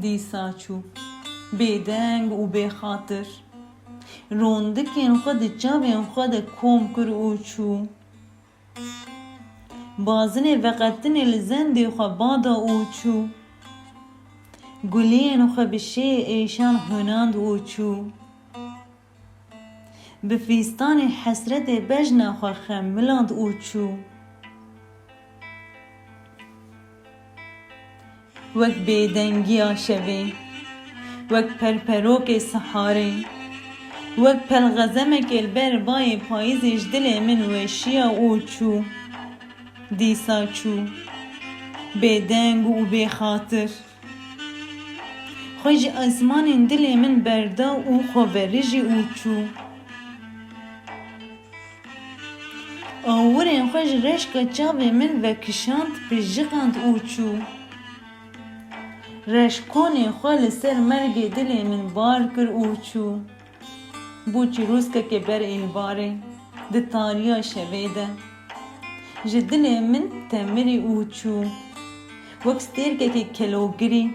دیسا چو بێدەنگ و بێخاتر ڕۆندکێن خۆ دچاوێن خۆ دەکۆم کر و چوو بازنێ veqetinê li zendê xwe bada û çû gulên xwe bi şê êşan hunand û çû bi fîstanê hesretê bejna xwe xemiland û çû wek bêdengiya şevê wek perperokê siharê wek pelxezemekê li ber bayê payîzê ji dilê min weşiya û çû dîsa çû bêdeng û bêxatir xwe ji esmanên dilê min berda û xweverijî û çû awirên xwe ji reşka çavê min vekişand pijixand û çû reşkonê xwe li ser mergê dilê min bar kir û çû bû çîrûskekê ber êvarê di tariya şevê de ji dilê min temirî û çû wek stêrkekê kelogirî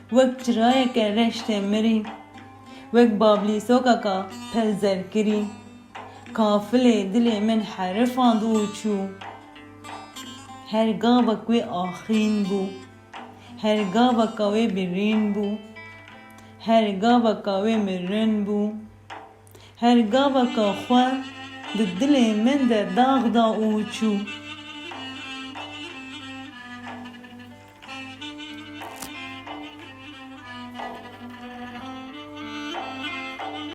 wek çirayeke reş tê mirî wek bablîsokeka pelzerkirî kafilê dilê min herifand û çû her gavek wê axîn bû her gaveka wê birîn bû her gaveka wê mirin bû her gaveka xwe di dilê min de dax da û çû